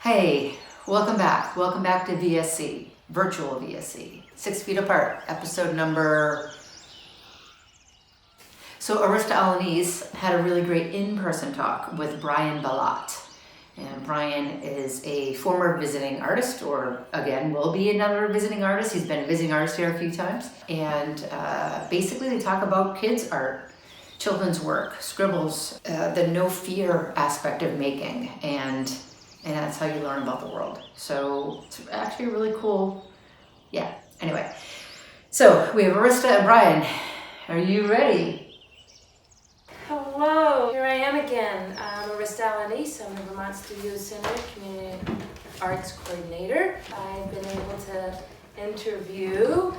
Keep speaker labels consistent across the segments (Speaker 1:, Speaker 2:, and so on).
Speaker 1: Hey, welcome back. Welcome back to VSC, virtual VSC, 6 feet apart, episode number. So Arista Alaniz had a really great in-person talk with Brian Belott. And Brian is a former visiting artist, or again, will be another visiting artist. He's been a visiting artist here a few times. And basically they talk about kids' art, children's work, scribbles, the no fear aspect of making, and that's how you learn about the world. So it's actually really cool. Yeah, anyway. So we have Arista and Brian. Are you ready?
Speaker 2: Hello, here I am again. I'm Arista Alaniz. I'm the Vermont Studio Center Community Arts Coordinator. I've been able to interview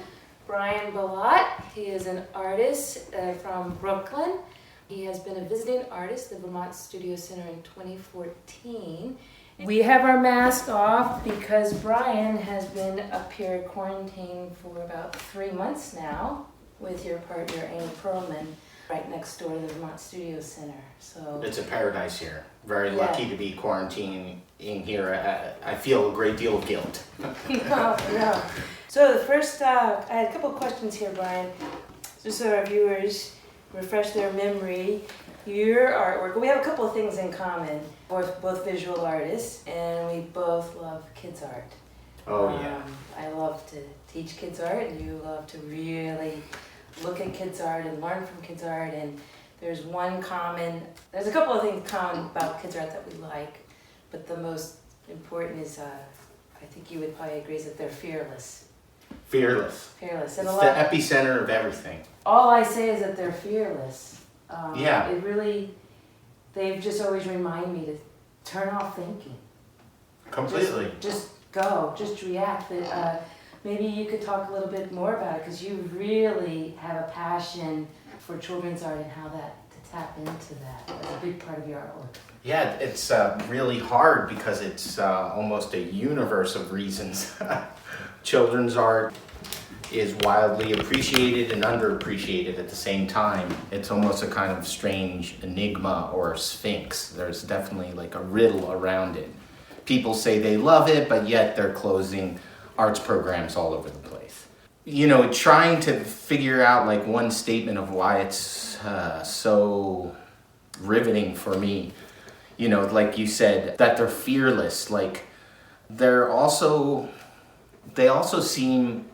Speaker 2: Brian Belott. He is an artist from Brooklyn. He has been a visiting artist at the Vermont Studio Center in 2014. We have our mask off because Brian has been up here quarantined for about 3 months now with your partner Amy Perlman right next door to the Vermont Studio Center. So
Speaker 3: it's a paradise here. Very lucky to be quarantining in here. I feel a great deal of guilt.
Speaker 2: No. So the first, I had a couple of questions here, Brian, just so our viewers refresh their memory. Your artwork, we have a couple of things in common. We're both visual artists, and we both love kids' art.
Speaker 3: Oh, yeah.
Speaker 2: I love to teach kids' art, and you love to really look at kids' art and learn from kids' art. And there's a couple of things common about kids' art that we like, but the most important is, I think you would probably agree, is that they're fearless.
Speaker 3: Fearless.
Speaker 2: And
Speaker 3: it's the epicenter of everything.
Speaker 2: All I say is that they're fearless.
Speaker 3: Yeah.
Speaker 2: They've just always remind me to turn off thinking.
Speaker 3: Completely.
Speaker 2: Just go, just react. Maybe you could talk a little bit more about it, because you really have a passion for children's art and how to tap into that. That's a big part of your artwork.
Speaker 3: Yeah, it's really hard because it's almost a universe of reasons. Children's art is wildly appreciated and underappreciated at the same time. It's almost a kind of strange enigma or sphinx. There's definitely like a riddle around it. People say they love it, but yet they're closing arts programs all over the place. You know, trying to figure out like one statement of why it's so riveting for me. You know, like you said, that they're fearless. Like they also seem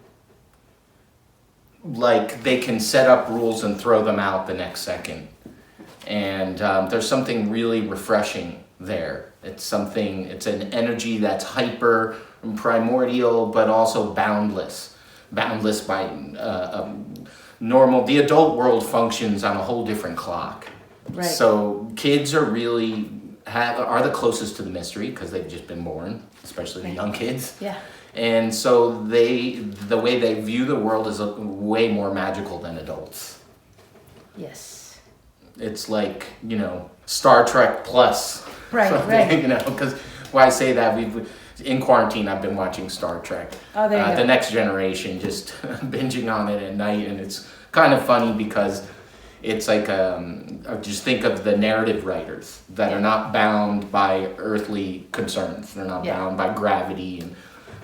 Speaker 3: like they can set up rules and throw them out the next second. And there's something really refreshing there. It's an energy that's hyper and primordial, but also boundless. Boundless by normal. The adult world functions on a whole different clock.
Speaker 2: Right.
Speaker 3: So kids are really, are the closest to the mystery because they've just been born, especially the young kids.
Speaker 2: Yeah.
Speaker 3: And so the way they view the world is way more magical than adults.
Speaker 2: Yes.
Speaker 3: It's like, Star Trek plus.
Speaker 2: Right.
Speaker 3: Because why I say that, in quarantine I've been watching Star Trek.
Speaker 2: Oh, there you go.
Speaker 3: The Next Generation, just binging on it at night, and it's kind of funny because it's like, just think of the narrative writers that are not bound by earthly concerns. They're not bound by gravity, and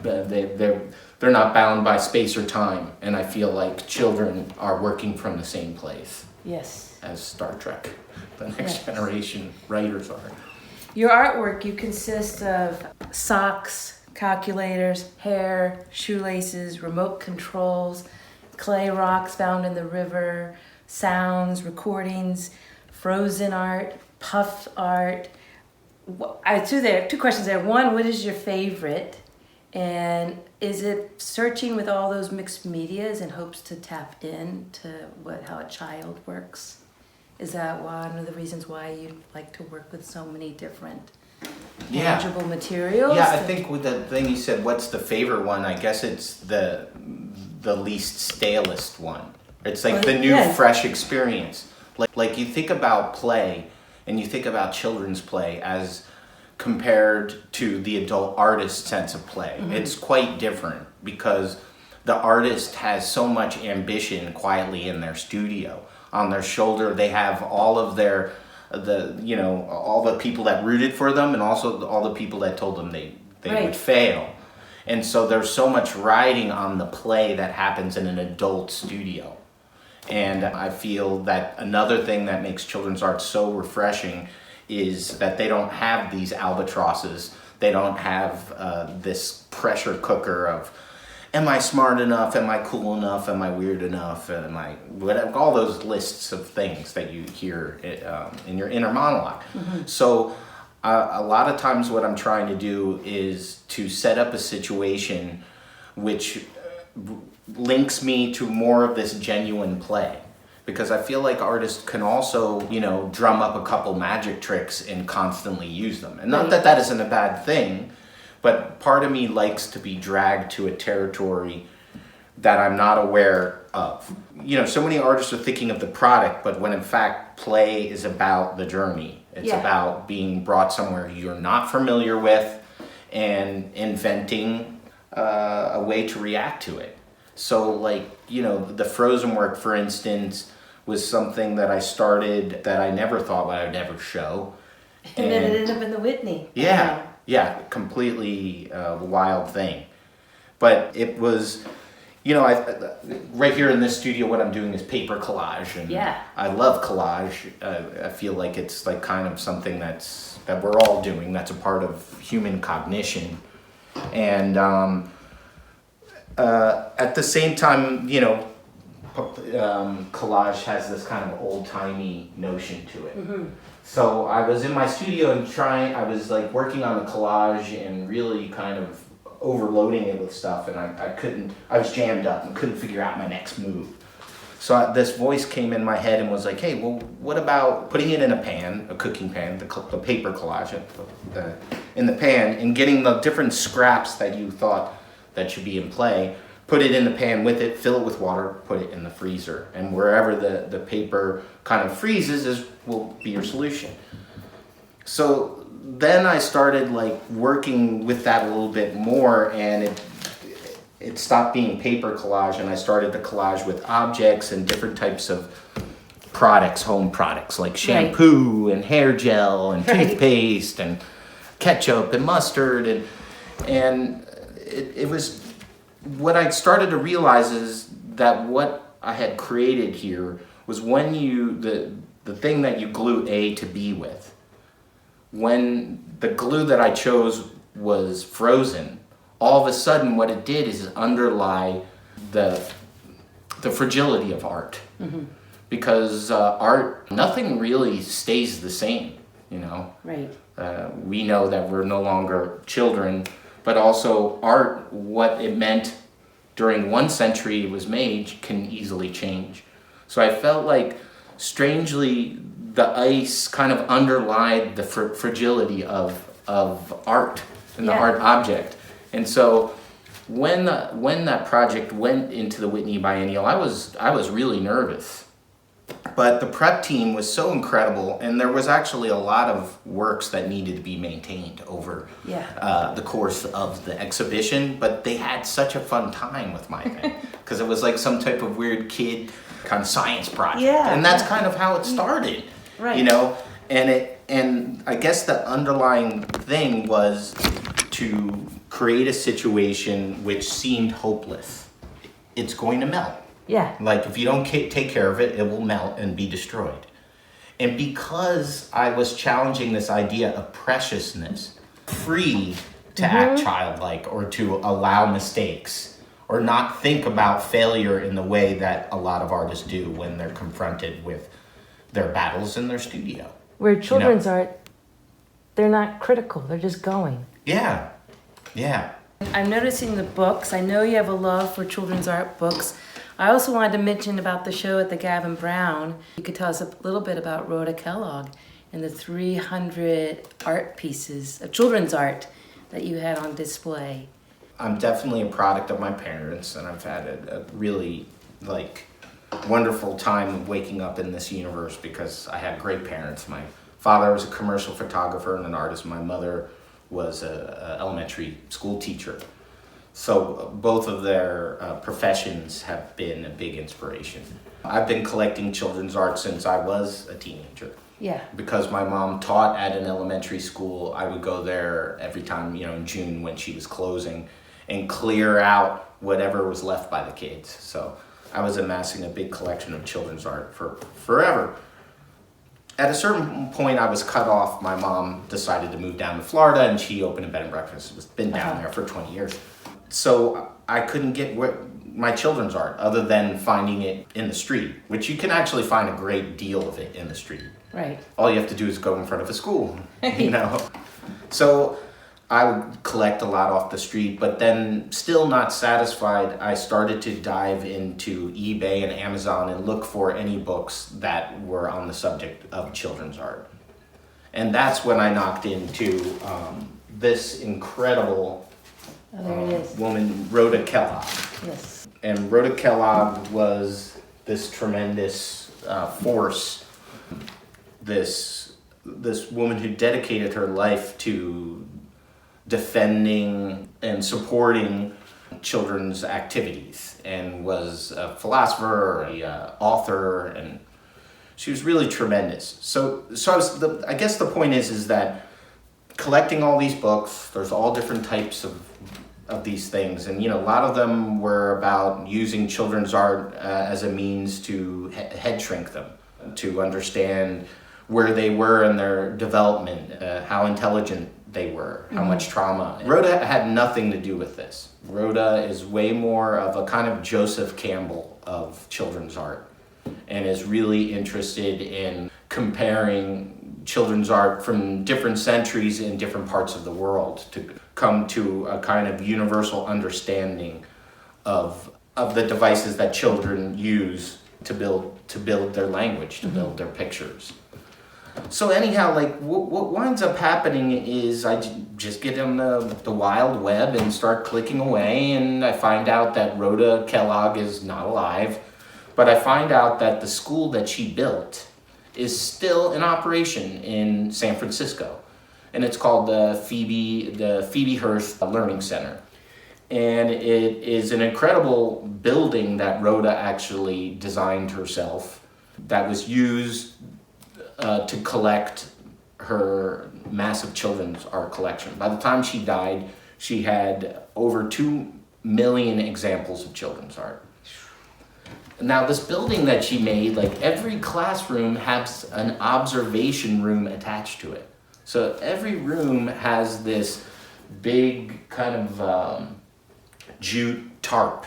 Speaker 3: they're not bound by space or time. And I feel like children are working from the same place.
Speaker 2: Yes.
Speaker 3: As Star Trek, the Next Generation writers are.
Speaker 2: Your artwork, you consist of socks, calculators, hair, shoelaces, remote controls, clay rocks found in the river, sounds, recordings, frozen art, puff art. Two questions there. One, what is your favorite? And is it searching with all those mixed medias in hopes to tap into how a child works? Is that one of the reasons why you like to work with so many different tangible materials?
Speaker 3: Yeah, I think with the thing you said, what's the favorite one? I guess it's the least stalest one. It's like the new, fresh experience. Like you think about play, and you think about children's play as compared to the adult artist sense of play. Mm-hmm. It's quite different because the artist has so much ambition quietly in their studio. On their shoulder, they have all of their all the people that rooted for them, and also all the people that told them they
Speaker 2: Right.
Speaker 3: would fail. And so there's so much riding on the play that happens in an adult studio. And I feel that another thing that makes children's art so refreshing is that they don't have these albatrosses. They don't have this pressure cooker of, am I smart enough? Am I cool enough? Am I weird enough? Am I whatever? All those lists of things that you hear in your inner monologue. Mm-hmm. So a lot of times what I'm trying to do is to set up a situation which links me to more of this genuine play. Because I feel like artists can also, drum up a couple magic tricks and constantly use them. And not that that isn't a bad thing, but part of me likes to be dragged to a territory that I'm not aware of. So many artists are thinking of the product, but when in fact play is about the journey. It's about being brought somewhere you're not familiar with and inventing a way to react to it. So the Frozen work, for instance, was something that I started that I never thought I would ever show.
Speaker 2: And then it ended up in the Whitney.
Speaker 3: Yeah, completely wild thing. But it was, right here in this studio, what I'm doing is paper collage, and I love collage. I feel like it's like kind of something that we're all doing. That's a part of human cognition, and at the same time, collage has this kind of old-timey notion to it. Mm-hmm. So I was in my studio and I was like working on a collage and really kind of overloading it with stuff, and I was jammed up and couldn't figure out my next move. So this voice came in my head and was like, hey, well, what about putting it in a pan, a cooking pan, the paper collage in the pan, and getting the different scraps that you thought that should be in play, put it in the pan with it, fill it with water, put it in the freezer. And wherever the paper kind of freezes will be your solution. So then I started working with that a little bit more, and it stopped being paper collage, and I started to collage with objects and different types of products, home products, like shampoo and hair gel and toothpaste and ketchup and mustard. And it was, what I started to realize is that what I had created here was when the thing that you glue A to B with, when the glue that I chose was frozen, all of a sudden what it did is underlie the fragility of art. Mm-hmm. Because art, nothing really stays the same,
Speaker 2: Right.
Speaker 3: We know that we're no longer children, but also art, what it meant during one century it was made, can easily change. So I felt like, strangely, the ice kind of underlied the fragility of art and the art object. And so when that project went into the Whitney Biennial, I was really nervous. But the prep team was so incredible, and there was actually a lot of works that needed to be maintained over the course of the exhibition, but they had such a fun time with my thing, because it was like some type of weird kid kind of science project. And that's kind of how it started, and I guess the underlying thing was to create a situation which seemed hopeless. It's going to melt.
Speaker 2: Yeah.
Speaker 3: Like, if you don't take care of it, it will melt and be destroyed. And because I was challenging this idea of preciousness, free to act childlike or to allow mistakes or not think about failure in the way that a lot of artists do when they're confronted with their battles in their studio.
Speaker 2: Where children's art, they're not critical, they're just going.
Speaker 3: Yeah.
Speaker 2: I'm noticing the books. I know you have a love for children's art books. I also wanted to mention about the show at the Gavin Brown. You could tell us a little bit about Rhoda Kellogg and the 300 art pieces of children's art that you had on display.
Speaker 3: I'm definitely a product of my parents, and I've had a really wonderful time waking up in this universe because I had great parents. My father was a commercial photographer and an artist. My mother was a elementary school teacher. So both of their professions have been a big inspiration. I've been collecting children's art since I was a teenager.
Speaker 2: Yeah.
Speaker 3: Because my mom taught at an elementary school, I would go there every time, in June when she was closing and clear out whatever was left by the kids. So I was amassing a big collection of children's art for forever. At a certain point, I was cut off. My mom decided to move down to Florida, and she opened a bed and breakfast. It's been down there for 20 years. So I couldn't get my children's art other than finding it in the street, which you can actually find a great deal of it in the street.
Speaker 2: Right.
Speaker 3: All you have to do is go in front of a school, So I would collect a lot off the street, but then still not satisfied, I started to dive into eBay and Amazon and look for any books that were on the subject of children's art. And that's when I knocked into this incredible
Speaker 2: There it is.
Speaker 3: woman, Rhoda Kellogg.
Speaker 2: Yes.
Speaker 3: And Rhoda Kellogg was this tremendous force, this woman who dedicated her life to defending and supporting children's activities, and was a philosopher, a author, and she was really tremendous. So I guess the point is that collecting all these books, there's all different types of these things, and a lot of them were about using children's art as a means to head shrink them, to understand where they were in their development, how intelligent they were, how much trauma. Rhoda had nothing to do with this. Rhoda is way more of a kind of Joseph Campbell of children's art, and is really interested in comparing children's art from different centuries in different parts of the world to come to a kind of universal understanding of the devices that children use to build their language, to build their pictures. So anyhow, what winds up happening is I just get on the wild web and start clicking away, and I find out that Rhoda Kellogg is not alive, but I find out that the school that she built is still in operation in San Francisco, and it's called the Phoebe Hearst Learning Center. And it is an incredible building that Rhoda actually designed herself, that was used to collect her massive children's art collection. By the time she died, she had over 2 million examples of children's art. Now, this building that she made, every classroom has an observation room attached to it. So every room has this big kind of jute tarp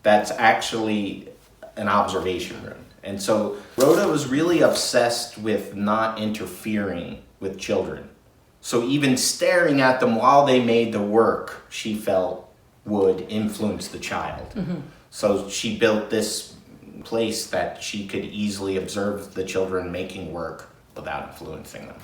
Speaker 3: that's actually an observation room. And so Rhoda was really obsessed with not interfering with children. So even staring at them while they made the work, she felt would influence the child. Mm-hmm. So she built this place that she could easily observe the children making work without influencing them.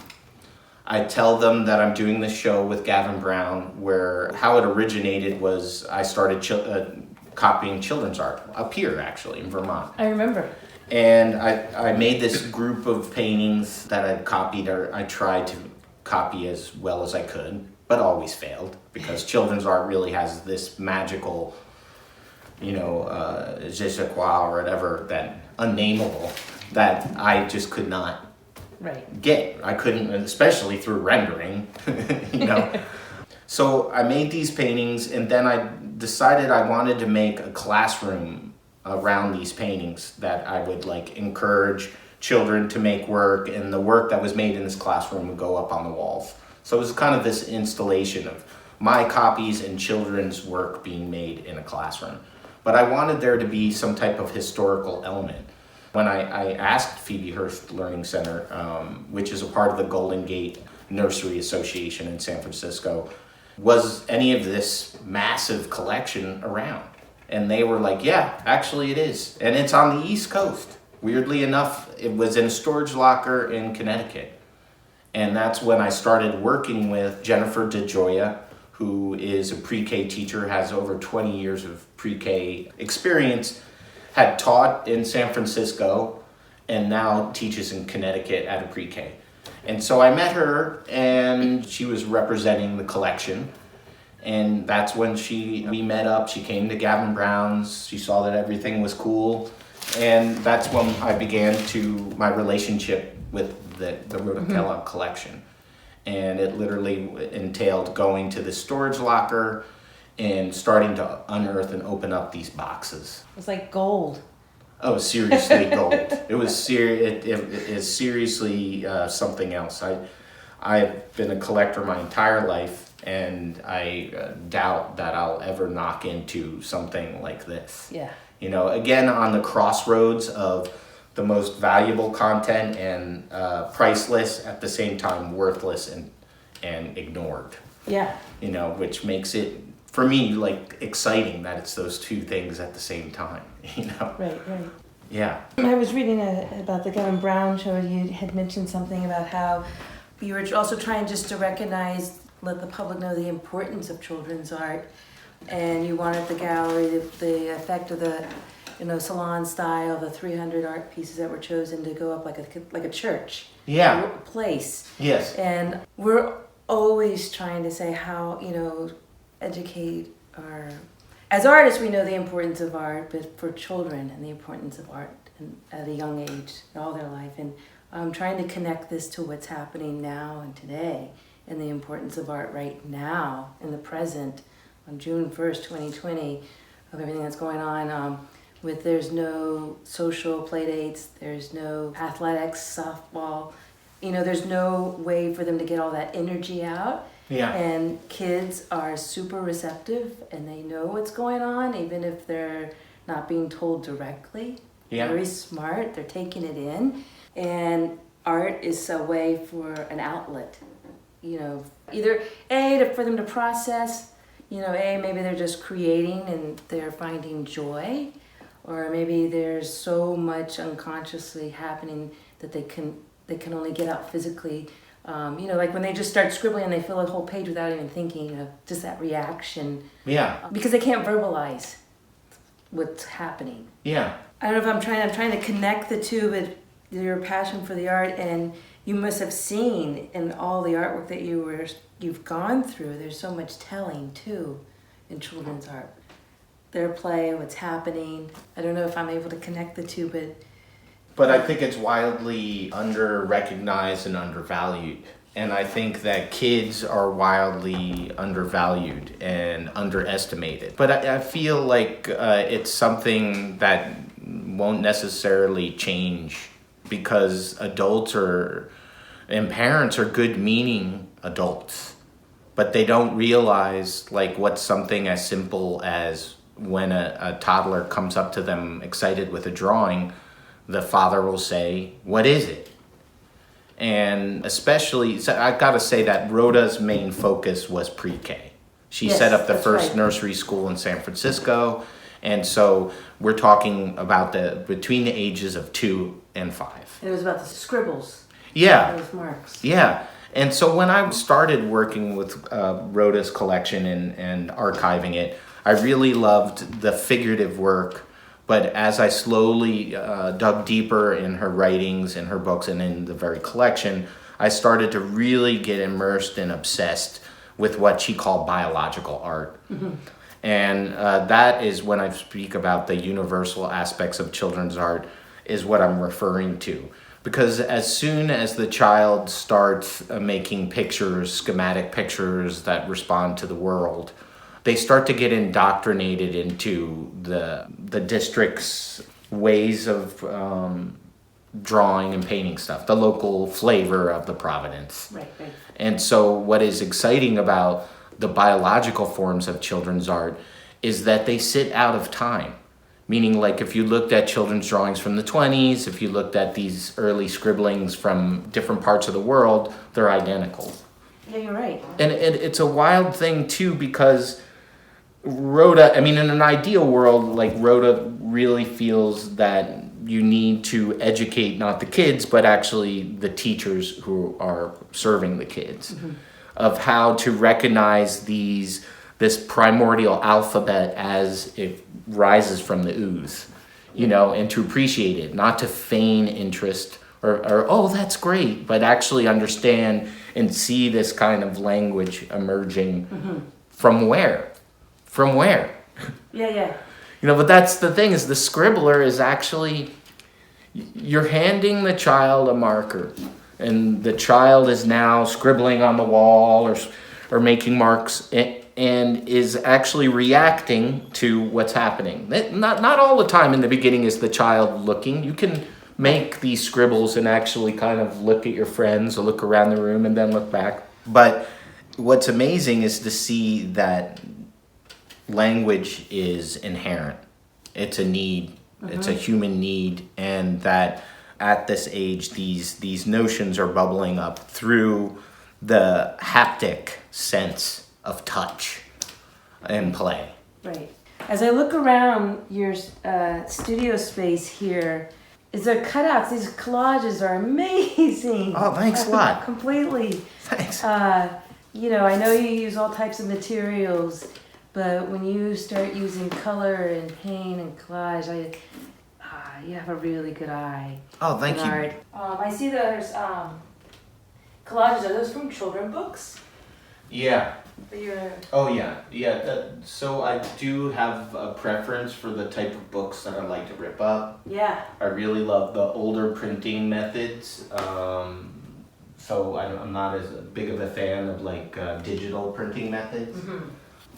Speaker 3: I tell them that I'm doing this show with Gavin Brown, where how it originated was I started copying children's art up here, actually, in Vermont.
Speaker 2: I remember.
Speaker 3: And I made this group of paintings that I copied, or I tried to copy as well as I could, but always failed, because children's art really has this magical, je sais quoi, or whatever, that unnameable, that I just could not get. I couldn't, especially through rendering, So I made these paintings, and then I decided I wanted to make a classroom around these paintings, that I would encourage children to make work, and the work that was made in this classroom would go up on the walls. So it was kind of this installation of my copies and children's work being made in a classroom. But I wanted there to be some type of historical element. When I asked Phoebe Hearst Learning Center, which is a part of the Golden Gate Nursery Association in San Francisco, was any of this massive collection around? And they were like, yeah, actually it is. And it's on the East Coast. Weirdly enough, it was in a storage locker in Connecticut. And that's when I started working with Jennifer DeGioia, who is a pre-K teacher, has over 20 years of pre-K experience, had taught in San Francisco, and now teaches in Connecticut at a pre-K. And so I met her, and she was representing the collection. And that's when we met up. She came to Gavin Brown's. She saw that everything was cool. And that's when I began my relationship with the Rhoda Kellogg collection. And it literally entailed going to the storage locker and starting to unearth and open up these boxes.
Speaker 2: It was like gold.
Speaker 3: Oh, seriously gold. It was it is seriously something else. I've been a collector my entire life, and I doubt that I'll ever knock into something like this.
Speaker 2: Yeah.
Speaker 3: You know, again, on the crossroads of the most valuable content and priceless, at the same time worthless and ignored.
Speaker 2: Yeah.
Speaker 3: You know, which makes it, for me, like, exciting that it's those two things at the same time, you know?
Speaker 2: Right.
Speaker 3: Yeah.
Speaker 2: I was reading about the Gavin Brown show. You had mentioned something about how you were also trying just to recognize, let the public know the importance of children's art, and you wanted the gallery, the effect of the, salon style, the 300 art pieces that were chosen to go up like a church.
Speaker 3: Yeah.
Speaker 2: A place.
Speaker 3: Yes.
Speaker 2: And we're always trying to say how, educate our... As artists, we know the importance of art, but for children and the importance of art at a young age, all their life. And I'm trying to connect this to what's happening now and today, and the importance of art right now, in the present, on June 1st, 2020, of everything that's going on. With there's no social play dates, there's no athletics, softball, there's no way for them to get all that energy out.
Speaker 3: Yeah.
Speaker 2: And kids are super receptive, and they know what's going on, even if they're not being told directly.
Speaker 3: Yeah.
Speaker 2: Very smart, they're taking it in. And art is a way for an outlet, either for them to process, maybe they're just creating and they're finding joy, or maybe there's so much unconsciously happening that they can only get out physically. Like when they just start scribbling and they fill a whole page without even thinking, just that reaction.
Speaker 3: Yeah.
Speaker 2: Because they can't verbalize what's happening.
Speaker 3: Yeah.
Speaker 2: I don't know if I'm trying to connect the two, but your passion for the art, and you must have seen in all the artwork that you've gone through, there's so much telling too in children's art. Their play, what's happening. I don't know if I'm able to connect the two,
Speaker 3: But I think it's wildly under-recognized and undervalued. And I think that kids are wildly undervalued and underestimated. But I feel like it's something that won't necessarily change, because adults and parents are good-meaning adults. But they don't realize what's something as simple as when a toddler comes up to them excited with a drawing, the father will say, "What is it?" And especially, so I've got to say that Rhoda's main focus was pre-K. She set up the first nursery school in San Francisco. And so we're talking about between the ages of 2 and 5.
Speaker 2: it was about the scribbles.
Speaker 3: Yeah.
Speaker 2: Those marks.
Speaker 3: Yeah. And so when I started working with Rhoda's collection and archiving it, I really loved the figurative work. But as I slowly dug deeper in her writings, in her books, and in the very collection, I started to really get immersed and obsessed with what she called biological art. Mm-hmm. And that is when I speak about the universal aspects of children's art, is what I'm referring to. Because as soon as the child starts making pictures, schematic pictures that respond to the world, they start to get indoctrinated into the district's ways of drawing and painting stuff, the local flavor of the Providence.
Speaker 2: Right.
Speaker 3: And so what is exciting about the biological forms of children's art is that they sit out of time. Meaning, if you looked at children's drawings from the 20s, if you looked at these early scribblings from different parts of the world, they're identical.
Speaker 2: Yeah, you're right.
Speaker 3: And it's a wild thing, too, because Rhoda, in an ideal world, Rhoda really feels that you need to educate not the kids, but actually the teachers who are serving the kids, mm-hmm. of how to recognize this primordial alphabet as it rises from the ooze, and to appreciate it, not to feign interest or oh, that's great, but actually understand and see this kind of language emerging. Mm-hmm. From where? Yeah. But that's the thing, is the scribbler is actually, you're handing the child a marker, and the child is now scribbling on the wall or making marks and is actually reacting to what's happening. Not all the time in the beginning is the child looking. You can make these scribbles and actually kind of look at your friends or look around the room and then look back. But what's amazing is to see that language is inherent. It's a need. It's a human need, and that at this age, these notions are bubbling up through the haptic sense of touch and play.
Speaker 2: Right. As I look around your studio space here, is there cutouts? These collages are amazing.
Speaker 3: Oh, thanks a lot.
Speaker 2: Completely.
Speaker 3: Thanks.
Speaker 2: You know, I know you use all types of materials, but when you start using color and paint and collage, you have a really good eye.
Speaker 3: Oh, thank you.
Speaker 2: Art. I see there's collages. Are those from children books?
Speaker 3: Yeah.
Speaker 2: Or
Speaker 3: Oh, yeah. Yeah. So I do have a preference for the type of books that I like to rip up.
Speaker 2: yeah.
Speaker 3: I really love the older printing methods. So I'm not as big of a fan of like digital printing methods.
Speaker 2: Mm-hmm.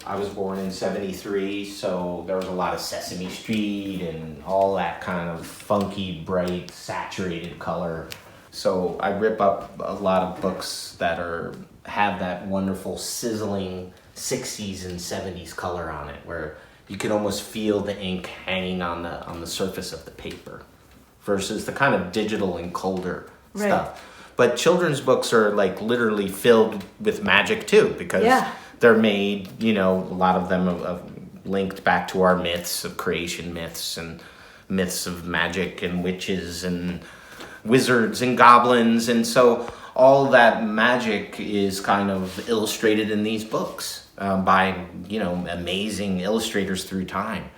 Speaker 3: I was born in '73, so there was a lot of Sesame Street and all that kind of funky, bright, saturated color. So I rip up a lot of books that have that wonderful sizzling 60s and 70s color on it, where you can almost feel the ink hanging on the surface of the paper, versus the kind of digital and colder stuff. But children's books are like literally filled with magic too, because they're made, a lot of them are linked back to our myths of creation myths and myths of magic and witches and wizards and goblins. And so all that magic is kind of illustrated in these books by, amazing illustrators through time.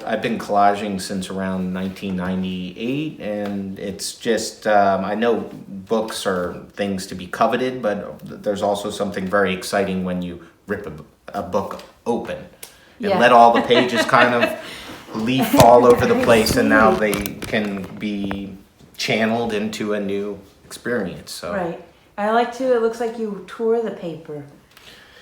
Speaker 3: I've been collaging since around 1998, and it's just, I know books are things to be coveted, but there's also something very exciting when you rip a book open and let all the pages kind of leaf all over the place, and now they can be channeled into a new experience. So.
Speaker 2: Right. I like to, it looks like you tore the paper.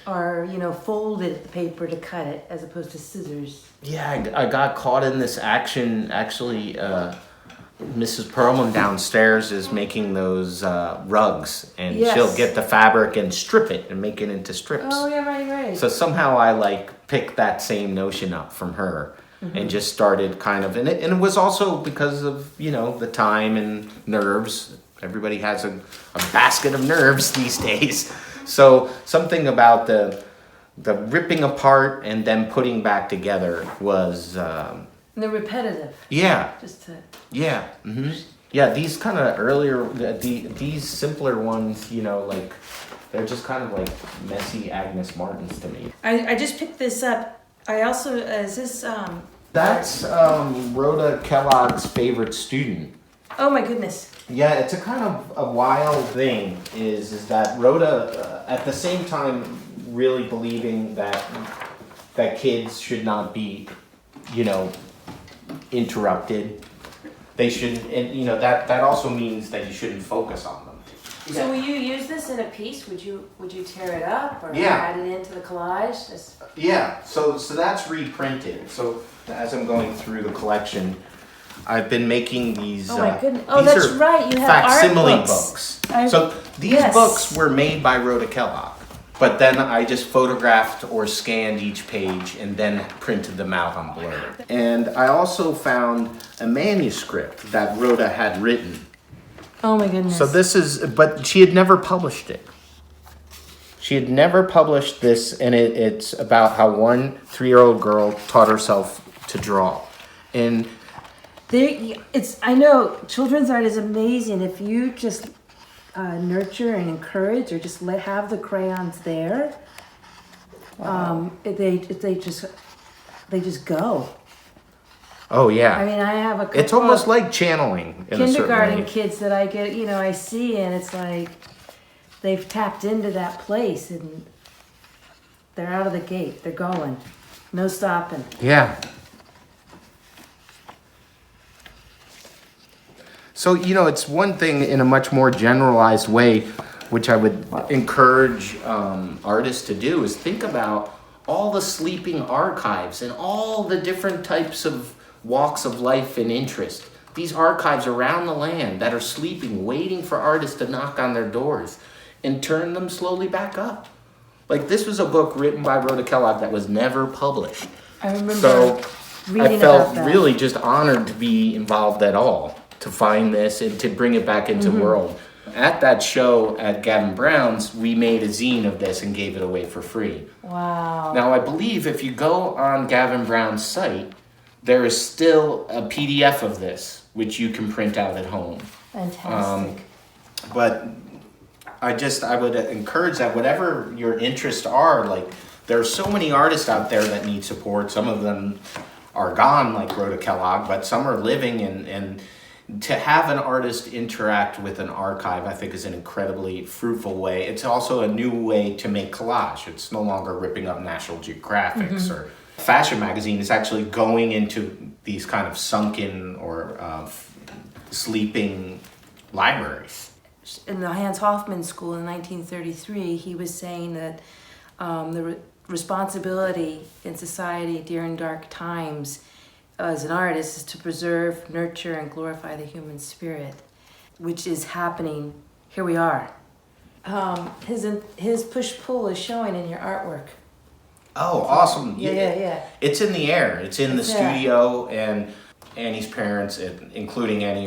Speaker 2: Or, folded the paper to cut it as opposed to scissors.
Speaker 3: Yeah, I got caught in this action. Actually, Mrs. Perlman downstairs is making those rugs, and she'll get the fabric and strip it and make it into strips.
Speaker 2: Oh, yeah, right.
Speaker 3: So somehow I picked that same notion up from her and just started kind of, and it was also because of, the time and nerves. Everybody has a basket of nerves these days. So something about the ripping apart and then putting back together was...
Speaker 2: and they're repetitive.
Speaker 3: Yeah.
Speaker 2: Just to...
Speaker 3: Yeah. Mm-hmm. Yeah, these kind of earlier, these simpler ones, they're just kind of like messy Agnes Martins to me.
Speaker 2: I just picked this up. I also, is this...
Speaker 3: That's Rhoda Kellogg's favorite student.
Speaker 2: Oh my goodness.
Speaker 3: Yeah, it's a kind of a wild thing is that Rhoda, at the same time, really believing that kids should not be, interrupted. They shouldn't, and that also means that you shouldn't focus on them.
Speaker 2: So will you use this in a piece? Would you tear it up or add it into the collage?
Speaker 3: Yeah, so that's reprinted. So as I'm going through the collection, I've been making these.
Speaker 2: Oh my goodness! Oh,
Speaker 3: these
Speaker 2: that's
Speaker 3: are
Speaker 2: right. You have
Speaker 3: facsimile
Speaker 2: art
Speaker 3: books. So these books were made by Rhoda Kellogg, but then I just photographed or scanned each page and then printed them out on blur. And I also found a manuscript that Rhoda had written.
Speaker 2: Oh my goodness!
Speaker 3: So this is, but she had never published it. She had never published this, and it's about how one 3-year-old girl taught herself to draw, and. I know children's art is amazing if you just nurture and encourage, or just have the crayons there. Wow. They just go. Oh yeah.
Speaker 2: I mean, I have a couple
Speaker 3: it's almost like channeling in
Speaker 2: kindergarten kids that I get, I see, and it's like they've tapped into that place and they're out of the gate. They're going, no stopping.
Speaker 3: Yeah. So, it's one thing in a much more generalized way, which I would encourage artists to do, is think about all the sleeping archives and all the different types of walks of life and interest. These archives around the land that are sleeping, waiting for artists to knock on their doors and turn them slowly back up. Like, this was a book written by Rhoda Kellogg that was never published.
Speaker 2: I remember
Speaker 3: So
Speaker 2: reading
Speaker 3: I felt
Speaker 2: about that.
Speaker 3: really just honored to be involved at all, to find this and to bring it back into the world. At that show at Gavin Brown's, we made a zine of this and gave it away for free.
Speaker 2: Wow.
Speaker 3: Now, I believe if you go on Gavin Brown's site, there is still a PDF of this, which you can print out at home.
Speaker 2: Fantastic.
Speaker 3: But I would encourage that whatever your interests are, like, there are so many artists out there that need support. Some of them are gone, like Rhoda Kellogg, but some are living, and to have an artist interact with an archive, I think, is an incredibly fruitful way. It's also a new way to make collage. It's no longer ripping up National Geographics or fashion magazine. It's actually going into these kind of sunken or sleeping libraries.
Speaker 2: In the Hans Hofmann School in 1933, he was saying that the responsibility in society during dark times as an artist is to preserve, nurture, and glorify the human spirit, which is happening. Here we are. His push-pull is showing in your artwork.
Speaker 3: Oh, awesome.
Speaker 2: Yeah.
Speaker 3: It's in the air. It's in the studio, and Annie's parents, including Annie,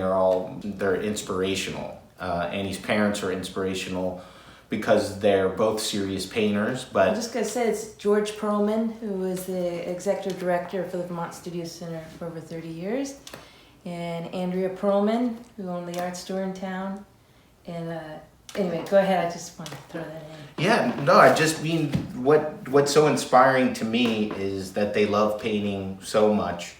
Speaker 3: they're inspirational. Annie's parents are inspirational because they're both serious painters, but...
Speaker 2: I'm just going to say it's George Perlman, who was the executive director for the Vermont Studio Center for over 30 years, and Andrea Perlman, who owned the art store in town. And anyway, go ahead. I just want to throw that in.
Speaker 3: Yeah, no, I just mean what's so inspiring to me is that they love painting so much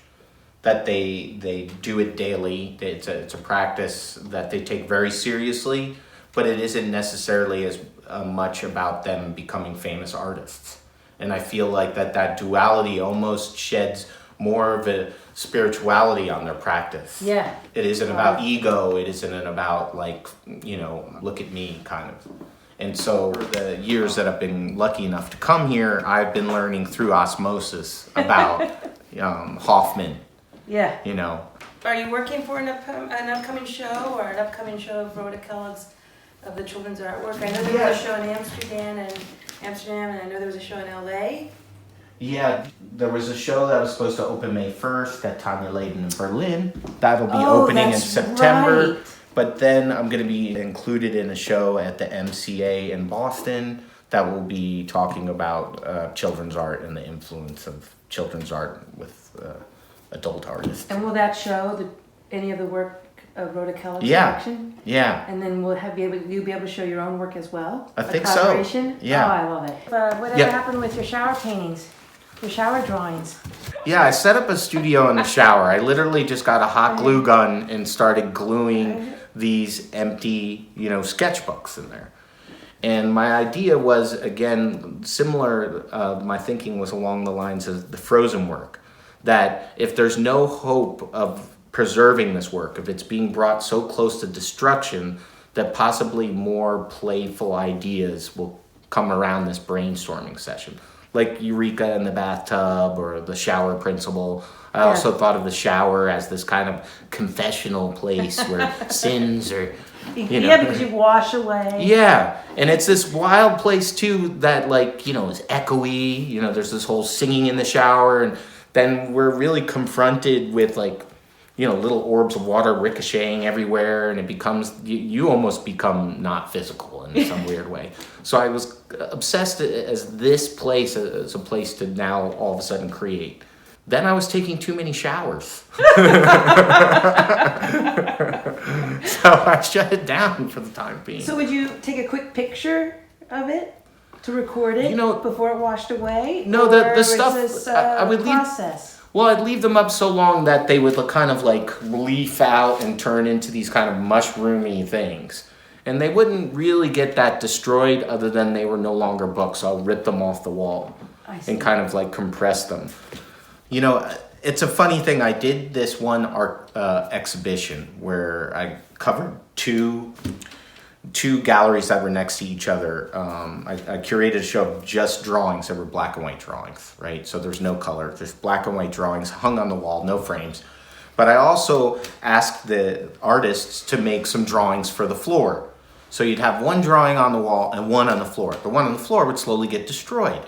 Speaker 3: that they do it daily. It's a practice that they take very seriously, but it isn't necessarily as much about them becoming famous artists. And I feel like that duality almost sheds more of a spirituality on their practice.
Speaker 2: Yeah.
Speaker 3: It isn't about ego. It isn't about, like, look at me kind of. And so the years that I've been lucky enough to come here, I've been learning through osmosis about Hoffman.
Speaker 2: Yeah.
Speaker 4: Are you working for an upcoming show or an upcoming show of Rhoda Kellogg's of the children's artwork? I know there was a show in Amsterdam, and I know there was a show in LA.
Speaker 3: Yeah, there was a show that was supposed to open May 1st at Tanya Leyden in Berlin. That'll be opening in September.
Speaker 2: Right.
Speaker 3: But then I'm going to be included in a show at the MCA in Boston that will be talking about children's art and the influence of children's art with adult artists.
Speaker 2: And will that show any of the work of Rhoda Kellogg's
Speaker 3: Yeah.
Speaker 2: collection?
Speaker 3: Yeah.
Speaker 2: And then you'll be able to show your own work as well?
Speaker 3: I think so.
Speaker 2: Collaboration?
Speaker 3: Yeah.
Speaker 2: Oh, I love it. Whatever
Speaker 3: Yeah.
Speaker 2: happened with your shower paintings? Your shower drawings?
Speaker 3: Yeah, I set up a studio in the shower. I literally just got a hot glue gun and started gluing these empty, sketchbooks in there. And my idea was, again, similar, my thinking was along the lines of the Frozen work, that if there's no hope of preserving this work, if it's being brought so close to destruction, that possibly more playful ideas will come around this brainstorming session. Like Eureka in the bathtub or the shower principle. I also thought of the shower as this kind of confessional place where sins are,
Speaker 2: Yeah, because you wash away.
Speaker 3: Yeah, and it's this wild place too that is echoey. There's this whole singing in the shower, and then we're really confronted with little orbs of water ricocheting everywhere, and it becomes, you almost become not physical in some weird way. So I was obsessed as this place, as a place to now all of a sudden create. Then I was taking too many showers. So I shut it down for the time being.
Speaker 2: So would you take a quick picture of it to record it before it washed away?
Speaker 3: No, the stuff,
Speaker 2: this,
Speaker 3: I would
Speaker 2: process?
Speaker 3: Well, I'd leave them up so long that they would kind of leaf out and turn into these kind of mushroomy things. And they wouldn't really get that destroyed other than they were no longer books. So I'll rip them off the wall and kind of compress them. it's a funny thing. I did this one art exhibition where I covered two galleries that were next to each other. I curated a show of just drawings that were black and white drawings, right? So there's no color, just black and white drawings hung on the wall, no frames. But I also asked the artists to make some drawings for the floor. So you'd have one drawing on the wall and one on the floor. The one on the floor would slowly get destroyed.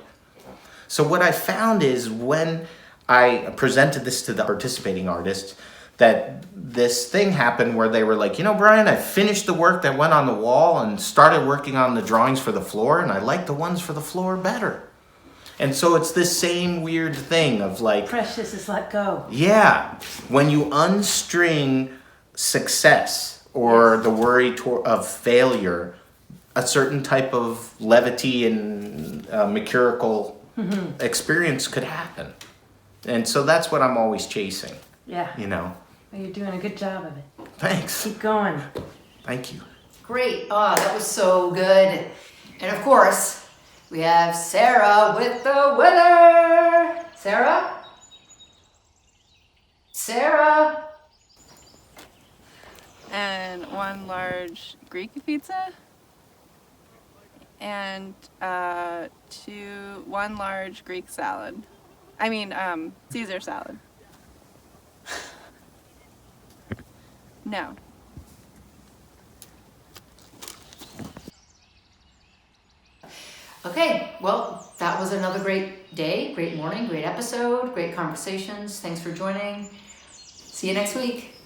Speaker 3: So what I found is when I presented this to the participating artists, that this thing happened where they were like, Brian, I finished the work that went on the wall and started working on the drawings for the floor, and I like the ones for the floor better. And so it's this same weird thing of like...
Speaker 2: Precious is let go.
Speaker 3: Yeah. When you unstring success or the worry of failure, a certain type of levity and mercurial experience could happen. And so that's what I'm always chasing.
Speaker 2: Yeah. Well, you're doing a good job of it.
Speaker 3: Thanks.
Speaker 2: Keep going.
Speaker 3: Thank you.
Speaker 1: Great. Oh, that was so good. And of course, we have Sarah with the winner. Sarah? Sarah?
Speaker 5: And 1 large Greek pizza. And 1 large Greek salad. Caesar salad. No.
Speaker 1: Okay, well, that was another great day, great morning, great episode, great conversations. Thanks for joining. See you next week.